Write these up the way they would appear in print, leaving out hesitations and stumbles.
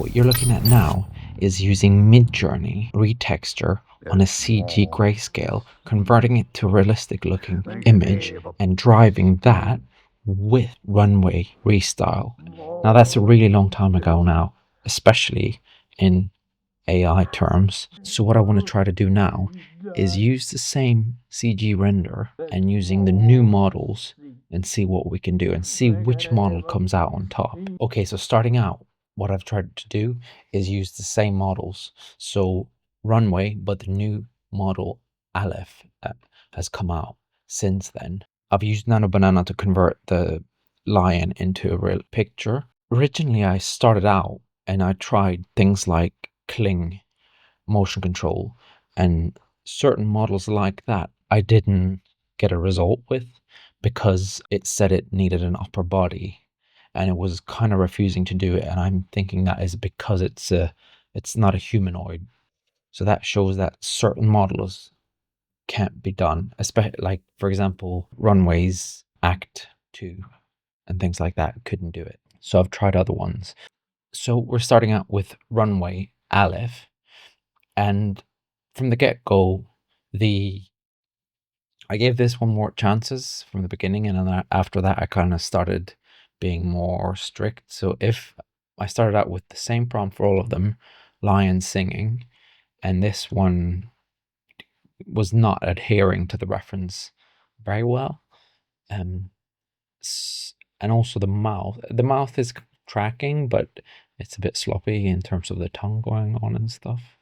what you're looking at now is using Midjourney retexture on a CG grayscale, converting it to a realistic looking image and driving that with Runway restyle. Now that's a really long time ago now, especially in AI terms. So what I want to try to do now is use the same CG render and using the new models and see what we can do and see which model comes out on top. Okay, so starting out, what I've tried to do is use the same models. So Runway, but the new model Aleph has come out since then. I've used Nano Banana to convert the lion into a real picture. Originally, I started out and I tried things like Kling motion control and certain models like that I didn't get a result with because it said it needed an upper body and it was kind of refusing to do it, and I'm thinking that is because it's not a humanoid. So that shows that certain models can't be done, especially like for example Runway's Act 2 and things like that couldn't do it. So I've tried other ones. So we're starting out with Runway Aleph. And from the get-go, I gave this one more chances from the beginning, and then after that I kind of started being more strict. So if I started out with the same prompt for all of them, lion singing, and this one was not adhering to the reference very well. And also the mouth is tracking, but it's a bit sloppy in terms of the tongue going on and stuff.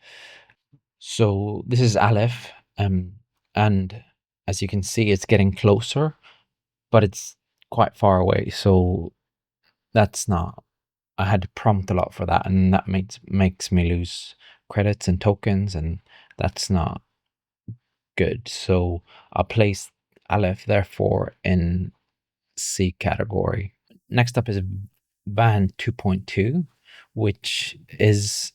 So this is Aleph, and as you can see, it's getting closer, but it's quite far away. So that's not. I had to prompt a lot for that, and that makes me lose credits and tokens, and that's not good. So I'll place Aleph therefore in C category. Next up is Van 2.2, which is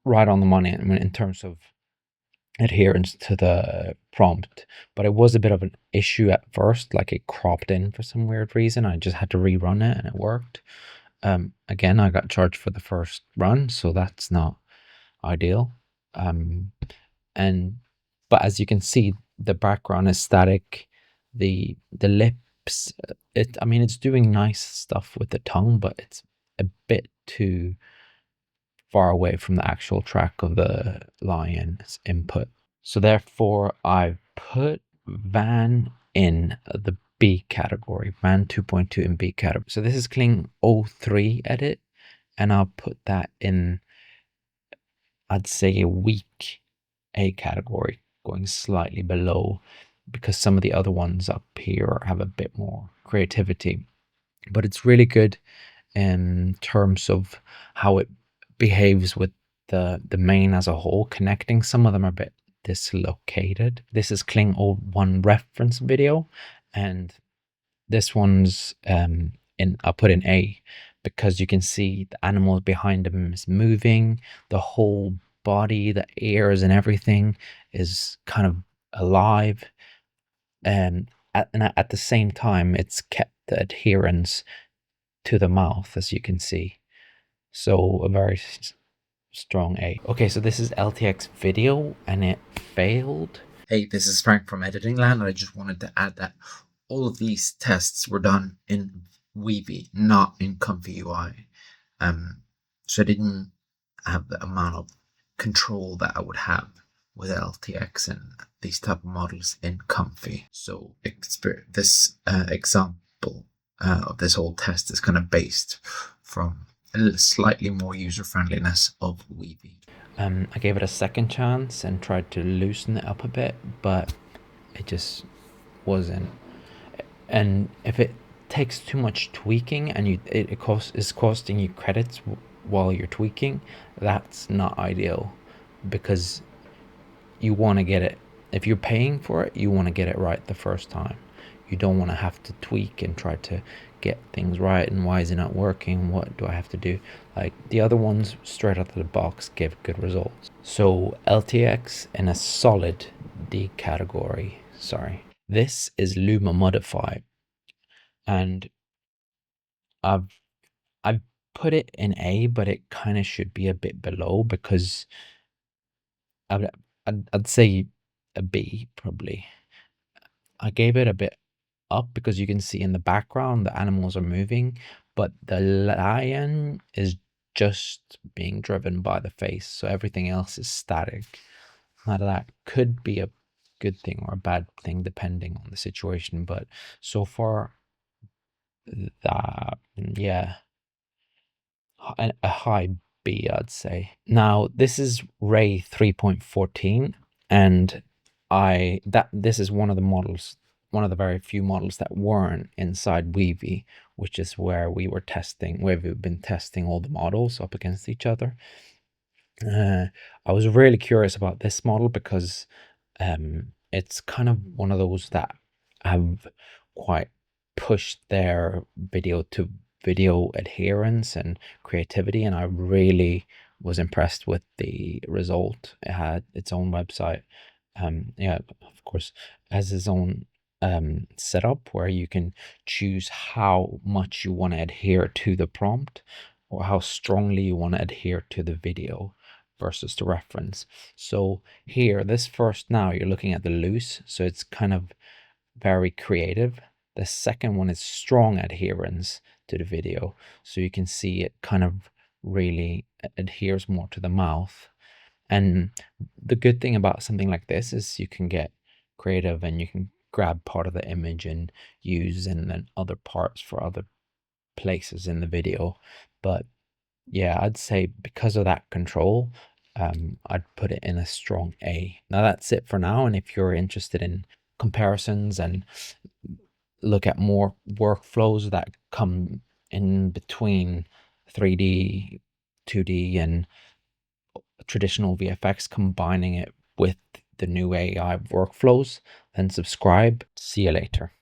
right on the money in terms of adherence to the prompt, but it was a bit of an issue at first, like it cropped in for some weird reason. I just had to rerun it and it worked. Again, I got charged for the first run, so that's not ideal. But as you can see, the background is static. The lips, it's doing nice stuff with the tongue, but it's a bit too far away from the actual track of the lion's input. So therefore, I put Van in the B category, Van 2.2 in B category. So this is Kling 03 edit, and I'll put that in, I'd say, a weak A category, going slightly below, because some of the other ones up here have a bit more creativity. But it's really good in terms of how it behaves with the main as a whole, connecting. Some of them are a bit dislocated. This is Kling 01 reference video, and this one's I'll put in A because you can see the animal behind him is moving, the whole body, the ears and everything is kind of alive, and at the same time it's kept the adherence to the mouth, as you can see. So a very strong A. Okay, so this is LTX video and it failed. Hey, this is Frank from Editing Land. I just wanted to add that all of these tests were done in Weavy, not in Comfy UI. So I didn't have the amount of control that I would have with LTX and these type of models in Comfy. So this example of this whole test is kind of based from a slightly more user friendliness of Weavy. I gave it a second chance and tried to loosen it up a bit, but it just wasn't. And if it takes too much tweaking and is costing you credits while you're tweaking, that's not ideal, because you want to get it. If you're paying for it, you want to get it right the first time. You don't want to have to tweak and try to get things right, and why is it not working, what do I have to do? Like the other ones straight out of the box gave good results. So LTX in a solid D category. Sorry. This is Luma modified, and I've put it in A, but it kind of should be a bit below, because I would, I'd say a B probably. I gave it a bit up because you can see in the background the animals are moving, but the lion is just being driven by the face, so everything else is static. Now that could be a good thing or a bad thing depending on the situation, but so far, that, yeah, a high B, I'd say. Now this is Ray 3.14, and this is one of the models, one of the very few models that weren't inside Weavy, which is where we've been testing all the models up against each other. I was really curious about this model because it's kind of one of those that have quite pushed their video to video adherence and creativity, and I really was impressed with the result. It had its own website. Yeah, of course, has its own setup where you can choose how much you want to adhere to the prompt, or how strongly you want to adhere to the video versus the reference. So here, this first, now you're looking at the loose, so it's kind of very creative. The second one is strong adherence to the video, so you can see it kind of really adheres more to the mouth. And the good thing about something like this is you can get creative and you can grab part of the image and use, and then other parts for other places in the video. But yeah, I'd say because of that control, I'd put it in a strong A. Now that's it for now, and if you're interested in comparisons and look at more workflows that come in between 3D, 2D, and traditional VFX, combining it with the new AI workflows, then subscribe. See you later.